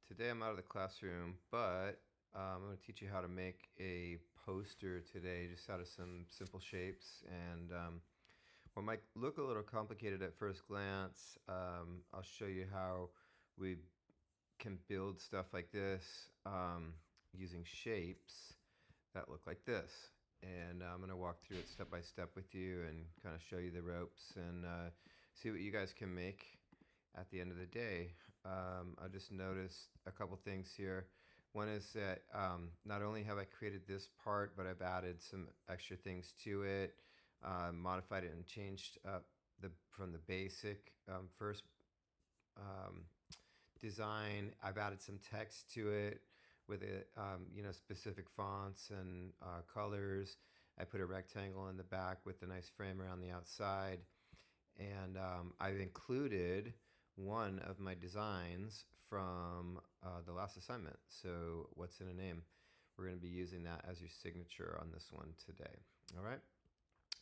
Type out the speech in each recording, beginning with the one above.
Today I'm out of the classroom, but I'm going to teach you how to make a poster today just out of some simple shapes. And what might look a little complicated at first glance, I'll show you how we can build stuff like this using shapes that look like this. And I'm going to walk through it step by step with you and kind of show you the ropes and see what you guys can make at the end of the day. I just noticed a couple things here. One is that not only have I created this part, but I've added some extra things to it, modified it and changed from the basic first um, design. I've added some text to it with specific fonts and colors. I put a rectangle in the back with a nice frame around the outside, and I've included one of my designs from the last assignment. So what's in a name? We're going to be using that as your signature on this one today. All right,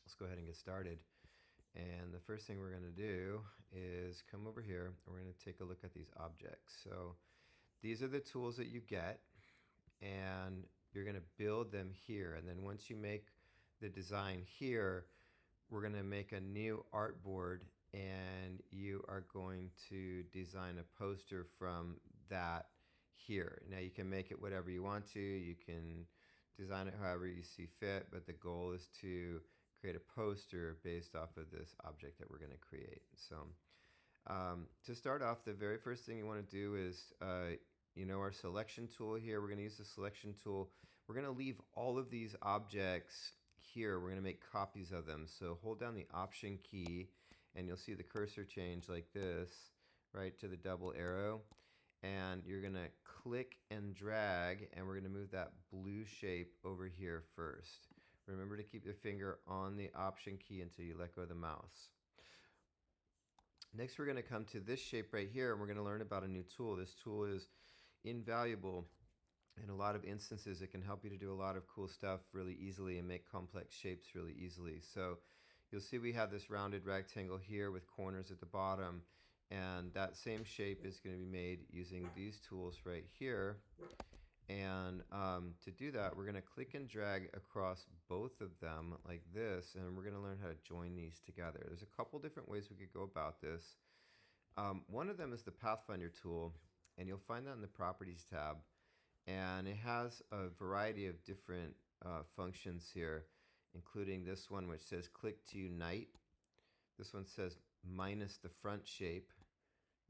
let's go ahead and get started. And the first thing we're going to do is come over here and we're going to take a look at these objects. So these are the tools that you get, and you're going to build them here. And then once you make the design here, we're going to make a new artboard, and you are going to design a poster from that here. Now you can make it whatever you want to. You can design it however you see fit, but the goal is to create a poster based off of this object that we're going to create. So to start off, the very first thing you want to do is our selection tool here. We're going to use the selection tool. We're going to leave all of these objects here. We're going to make copies of them. So hold down the Option key and you'll see the cursor change like this, right, to the double arrow. And you're going to click and drag, and we're going to move that blue shape over here first. Remember to keep your finger on the Option key until you let go of the mouse. Next, we're going to come to this shape right here, and we're going to learn about a new tool. This tool is invaluable. In a lot of instances, it can help you to do a lot of cool stuff really easily and make complex shapes really easily. So you'll see we have this rounded rectangle here with corners at the bottom, and that same shape is going to be made using these tools right here. And to do that, we're going to click and drag across both of them like this, and we're going to learn how to join these together. There's a couple different ways we could go about this. One of them is the Pathfinder tool, and you'll find that in the Properties tab. And it has a variety of different functions here, including this one which says click to unite. This one says minus the front shape.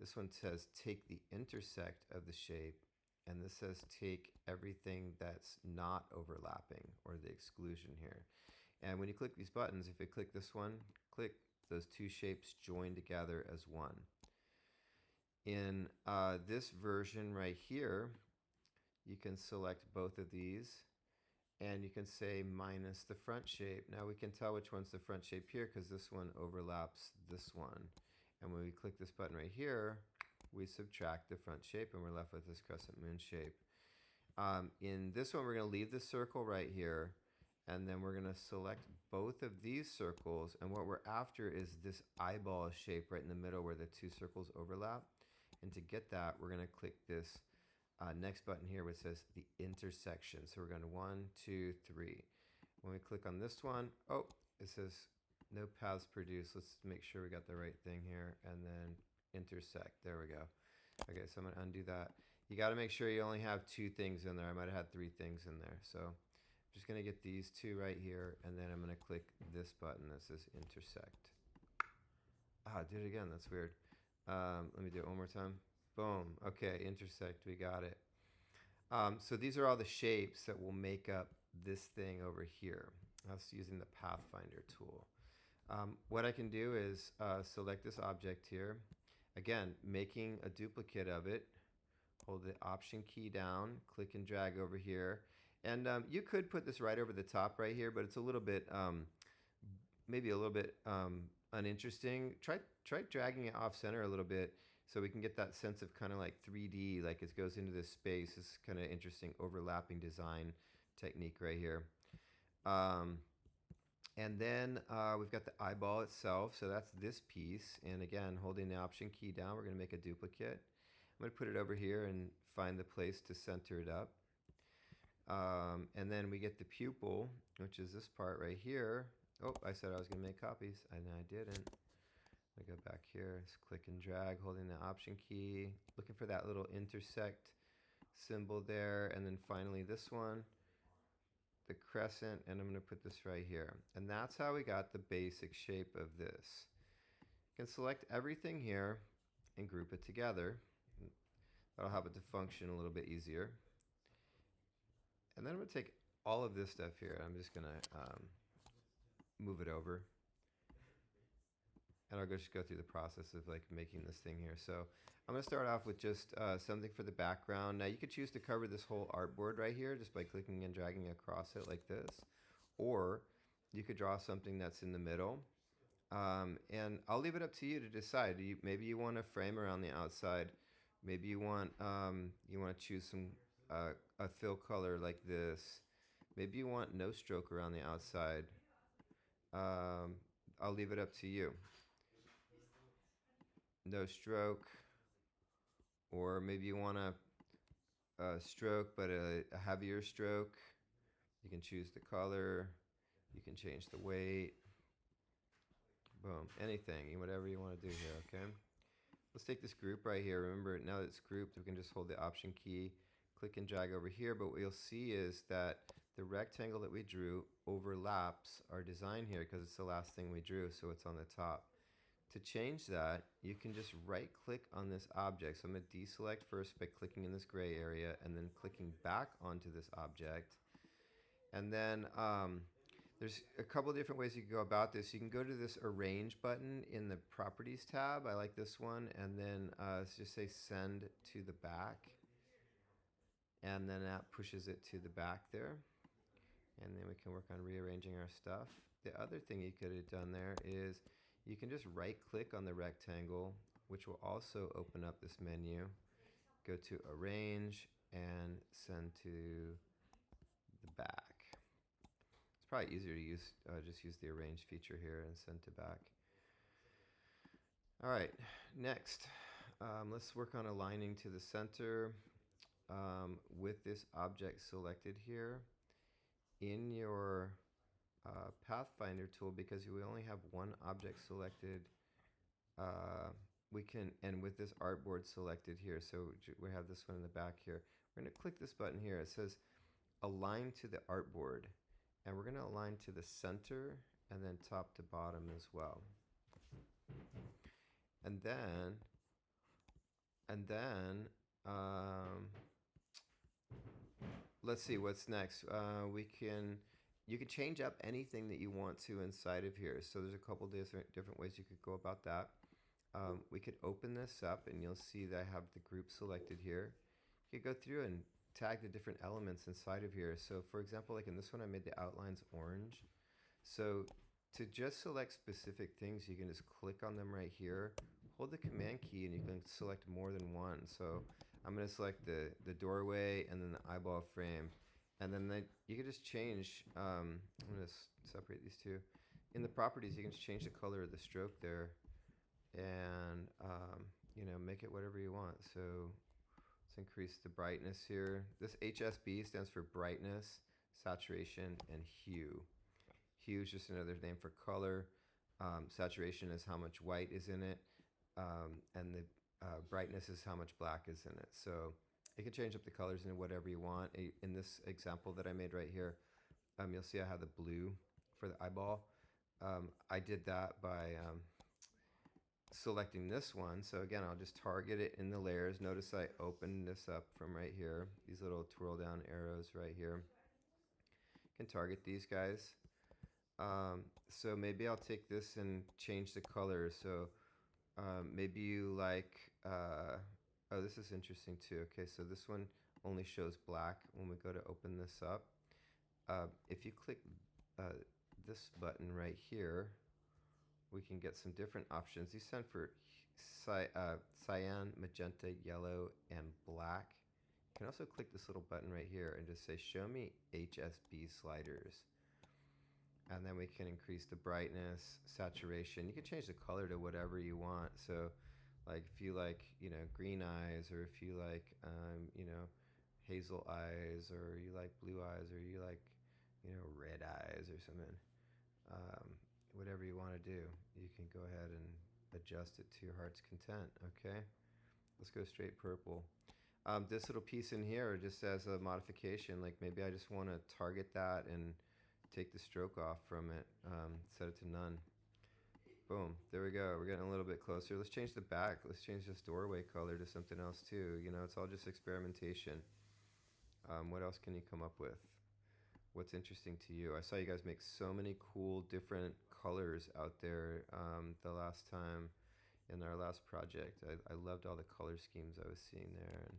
This one says take the intersect of the shape. And this says take everything that's not overlapping, or the exclusion here. And when you click these buttons, if you click this one, click, those two shapes join together as one. In this version right here, you can select both of these, and you can say minus the front shape. Now we can tell which one's the front shape here because this one overlaps this one. And when we click this button right here, we subtract the front shape and we're left with this crescent moon shape. In this one, we're going to leave the circle right here, and then we're going to select both of these circles, and what we're after is this eyeball shape right in the middle where the two circles overlap. And to get that, we're going to click this next button here which says the intersection. So we're going to 1, 2, 3. When we click on this one, oh, it says no paths produced. Let's make sure we got the right thing here, and then intersect. There we go. Okay, so I'm going to undo that. You got to make sure you only have 2 things in there. I might have had 3 things in there. So I'm just going to get these 2 right here, and then I'm going to click this button that says intersect. I did it again. That's weird. Let me do it one more time. Boom. Okay, intersect. We got it. So these are all the shapes that will make up this thing over here. That's using the Pathfinder tool. What I can do is select this object here. Again, making a duplicate of it. Hold the Option key down, click and drag over here. And you could put this right over the top right here, but it's a little bit, maybe a little bit uninteresting. Try dragging it off center a little bit so we can get that sense of kind of like 3D, like it goes into this space. This kind of interesting overlapping design technique right here. And then we've got the eyeball itself, so that's this piece. And again, holding the Option key down, we're going to make a duplicate. I'm going to put it over here and find the place to center it up. And then we get the pupil, which is this part right here. Oh, I said I was going to make copies, and I didn't. I go back here, just click and drag, holding the Option key, looking for that little intersect symbol there, and then finally this one, the crescent, and I'm going to put this right here. And that's how we got the basic shape of this. You can select everything here and group it together. That'll help it to function a little bit easier. And then I'm going to take all of this stuff here. I'm just going to move it over. And I'll just go through the process of like making this thing here. So I'm going to start off with just something for the background. Now you could choose to cover this whole artboard right here just by clicking and dragging across it like this. Or you could draw something that's in the middle. And I'll leave it up to you to decide. Maybe you want a frame around the outside. Maybe you want to choose some a fill color like this. Maybe you want no stroke around the outside. I'll leave it up to you. No stroke, or maybe you want a stroke but a heavier stroke. You can choose the color. You can change the weight. Boom, anything, whatever you want to do here, okay? Let's take this group right here. Remember, now that it's grouped, we can just hold the Option key, click and drag over here, but what you'll see is that the rectangle that we drew overlaps our design here because it's the last thing we drew, so it's on the top. To change that, you can just right-click on this object. So I'm going to deselect first by clicking in this gray area and then clicking back onto this object. And then there's a couple different ways you can go about this. You can go to this Arrange button in the Properties tab. I like this one. And then let's just say Send to the back. And then that pushes it to the back there. And then we can work on rearranging our stuff. The other thing you could have done there is you can just right-click on the rectangle, which will also open up this menu. Go to Arrange and Send to the back. It's probably easier to use, just use the Arrange feature here and Send to back. All right, next, let's work on aligning to the center with this object selected here. In your Pathfinder tool, because we only have one object selected, we can, and with this artboard selected here, so we have this one in the back here. We're going to click this button here. It says Align to the artboard, and we're going to align to the center and then top to bottom as well. And then let's see what's next. You can change up anything that you want to inside of here. So there's a couple different ways you could go about that. We could open this up and you'll see that I have the group selected here. You could go through and tag the different elements inside of here. So for example, like in this one, I made the outlines orange. So to just select specific things, you can just click on them right here, hold the Command key, and you can select more than one. So I'm going to select the doorway and then the eyeball frame. And then you can just change, I'm going to separate these two. In the properties, you can just change the color of the stroke there and, make it whatever you want. So let's increase the brightness here. This HSB stands for brightness, saturation, and hue. Hue is just another name for color. Saturation is how much white is in it. And the brightness is how much black is in it. So you can change up the colors into whatever you want. In this example that I made right here, you'll see I have the blue for the eyeball. I did that by selecting this one. So again, I'll just target it in the layers. Notice I opened this up from right here. These little twirl down arrows right here. You can target these guys. So maybe I'll take this and change the color. So maybe you like, oh, this is interesting too. Okay, so this one only shows black when we go to open this up. If you click this button right here, we can get some different options. These stand for cyan, magenta, yellow, and black. You can also click this little button right here and just say, show me HSB sliders. And then we can increase the brightness, saturation. You can change the color to whatever you want. So Like if you like, green eyes, or if you like, hazel eyes, or you like blue eyes, or you like, red eyes or something. Um, Whatever you want to do, you can go ahead and adjust it to your heart's content. Okay, let's go straight purple. This little piece in here, just as a modification, like maybe I just want to target that and take the stroke off from it, set it to none. Boom, there we go. We're getting a little bit closer. Let's change the back. Let's change this doorway color to something else too. It's all just experimentation. What else can you come up with? What's interesting to you? I saw you guys make so many cool different colors out there the last time in our last project. I loved all the color schemes I was seeing there, and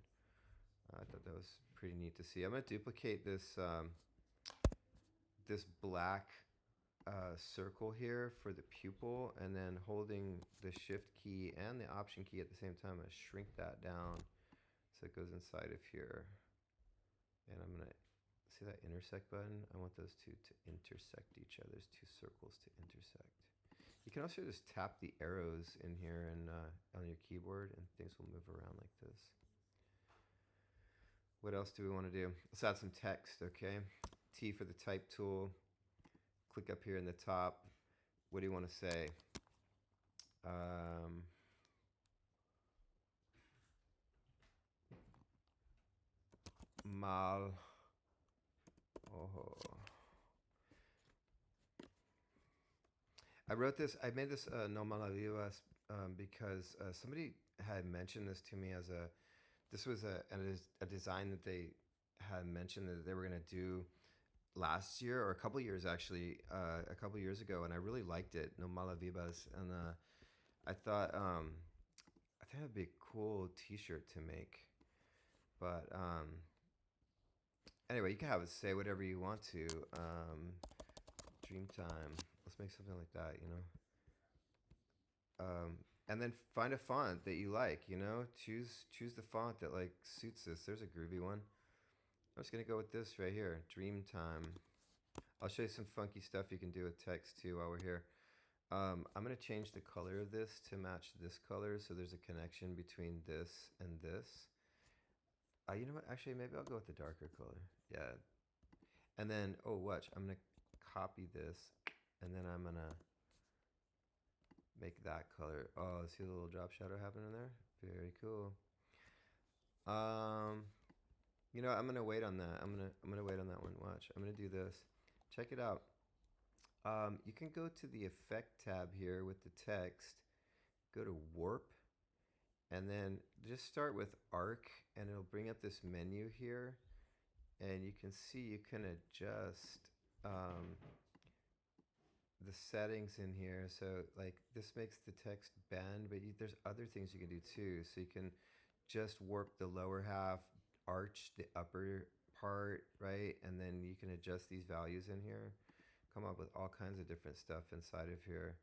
I thought that was pretty neat to see. I'm going to duplicate this black circle here for the pupil, and then holding the shift key and the option key at the same time, I'm going to shrink that down so it goes inside of here. And I'm going to see that intersect button. I want those two to intersect each other. There's two circles to intersect. You can also just tap the arrows in here and on your keyboard, and things will move around like this. What else do we want to do? Let's add some text, okay? T for the type tool. Click up here in the top. What do you want to say? Mal. Oh. I wrote this. I made this No Malavivas because somebody had mentioned this to me as a. This was a design that they had mentioned that they were going to do last year, or a couple years actually, a couple years ago, and I really liked it. No Malavibas, and I thought it'd be a cool T-shirt to make, but anyway, you can have it say whatever you want to. Dreamtime. Let's make something like that, and then find a font that you like. Choose the font that like suits this. There's a groovy one. I'm just gonna go with this right here, Dreamtime. I'll show you some funky stuff you can do with text too while we're here. I'm gonna change the color of this to match this color, so there's a connection between this and this. You know what? Actually, maybe I'll go with the darker color. Yeah. And then, oh, watch. I'm gonna copy this, and then I'm gonna make that color. Oh, see the little drop shadow happening there? Very cool. I'm gonna wait on that. I'm gonna wait on that one. Watch. I'm gonna do this. Check it out. You can go to the effect tab here with the text. Go to warp, and then just start with arc, and it'll bring up this menu here, and you can see you can adjust the settings in here. So like this makes the text bend, but there's other things you can do too. So you can just warp the lower half, arch the upper part, right? And then you can adjust these values in here. Come up with all kinds of different stuff inside of here.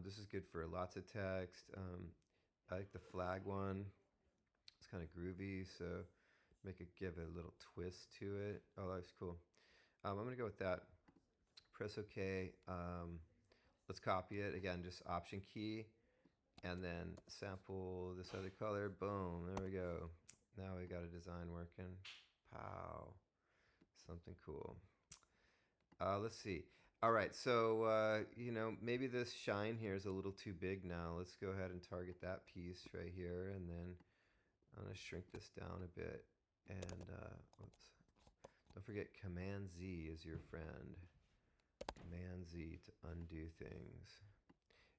This is good for lots of text. I like the flag one. It's kind of groovy, so give it a little twist to it. Oh, that looks cool. I'm gonna go with that. Press OK. Let's copy it again. Just option key, and then sample this other color. Boom. There we go. Now we got a design working. Pow. Something cool. Let's see. All right, so maybe this shine here is a little too big now. Let's go ahead and target that piece right here, and then I'm gonna shrink this down a bit. And oops. Don't forget Command Z is your friend. Command Z to undo things.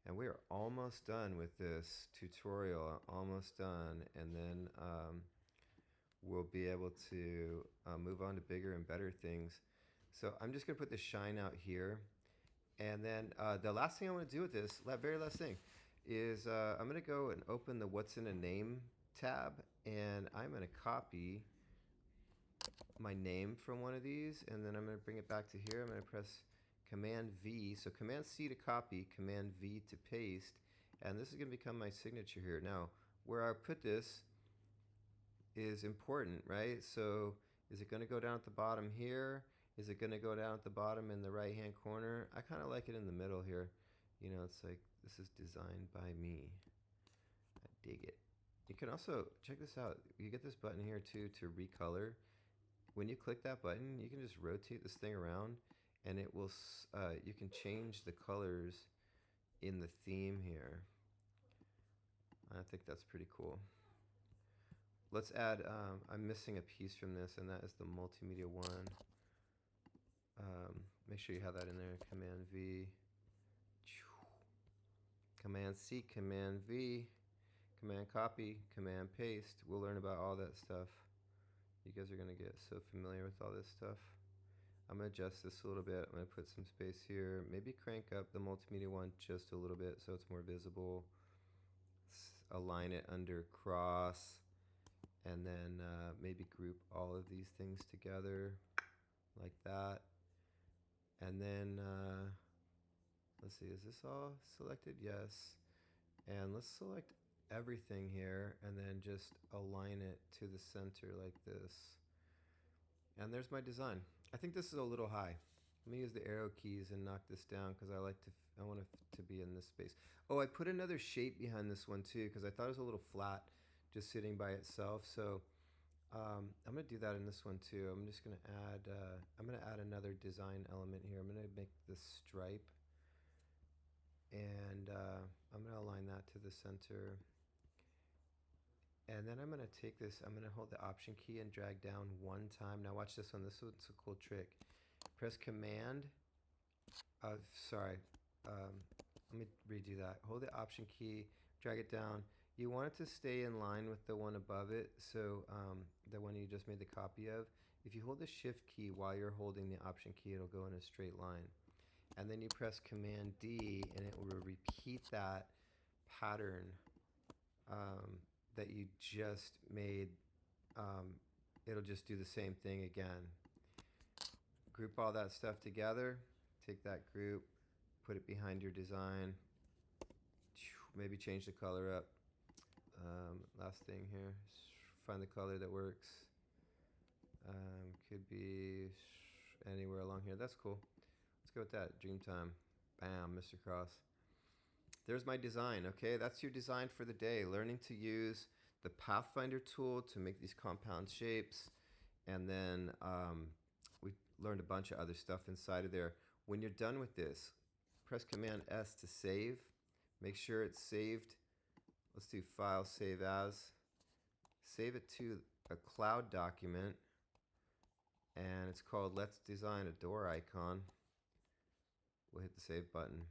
And we are almost done with this tutorial. Almost done, and then we'll be able to move on to bigger and better things. So I'm just gonna put the shine out here, and then the last thing I want to do with this, very last thing, is I'm gonna go and open the What's in a Name tab, and I'm gonna copy my name from one of these, and then I'm gonna bring it back to here. I'm gonna press Command V, so Command C to copy, Command V to paste, and this is gonna become my signature here. Now, where I put this is important, right? So is it gonna go down at the bottom here? Is it gonna go down at the bottom in the right hand corner? I kind of like it in the middle here. It's like this is designed by me. dig it. You can also, check this out, you get this button here too to recolor. When you click that button, you can just rotate this thing around and it will, you can change the colors in the theme here. I think that's pretty cool. Let's add, I'm missing a piece from this, and that is the multimedia one. Make sure you have that in there. Command V, Command C, Command V, Command copy, Command paste. We'll learn about all that stuff. You guys are gonna get so familiar with all this stuff. I'm gonna adjust this a little bit. I'm gonna put some space here. Maybe crank up the multimedia one just a little bit so it's more visible. Align it under cross, and then maybe group all of these things together like that. And then let's see, is this all selected? Yes. And let's select everything here and then just align it to the center like this. And there's my design. I think this is a little high. Let me use the arrow keys and knock this down because I want it to be in this space. Oh, I put another shape behind this one too because I thought it was a little flat just sitting by itself. So I'm gonna do that in this one too. I'm just gonna add, another design element here. I'm gonna make this stripe, and I'm gonna align that to the center. And then I'm gonna take this, I'm gonna hold the Option key and drag down one time. Now watch this one, this one's a cool trick. Press Command, let me redo that. Hold the Option key, drag it down. You want it to stay in line with the one above it, so the one you just made the copy of. If you hold the Shift key while you're holding the Option key, it'll go in a straight line. And then you press Command D, and it will repeat that pattern that you just made. It'll just do the same thing again. Group all that stuff together. Take that group, put it behind your design. Maybe change the color up. Last thing here, find the color that works. Could be anywhere along here. That's cool. Let's go with that. Dreamtime. Bam, Mr. Cross. There's my design. Okay, that's your design for the day. Learning to use the Pathfinder tool to make these compound shapes, and then we learned a bunch of other stuff inside of there. When you're done with this, press Command S to save. Make sure it's saved. Let's do File, Save As. Save it to a cloud document, and it's called Let's Design a Door Icon. We'll hit the Save button.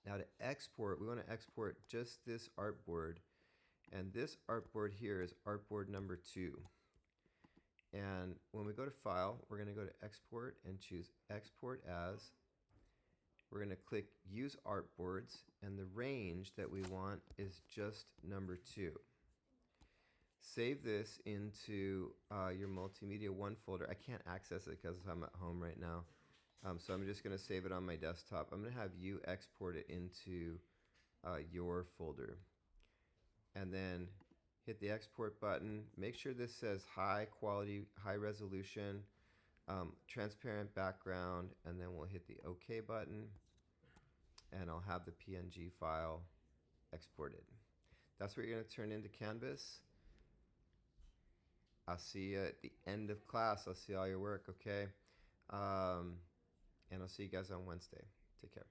Now to export, we want to export just this artboard, and this artboard here is artboard number 2. And when we go to File, we're going to go to Export and choose Export As. We're going to click Use Artboards, and the range that we want is just number 2. Save this into your Multimedia 1 folder. I can't access it because I'm at home right now. So I'm just going to save it on my desktop. I'm going to have you export it into your folder. And then hit the export button. Make sure this says high quality, high resolution, transparent background, and then we'll hit the OK button, and I'll have the PNG file exported. That's what you're going to turn into Canvas. I'll see you at the end of class. I'll see all your work, okay? And I'll see you guys on Wednesday. Take care.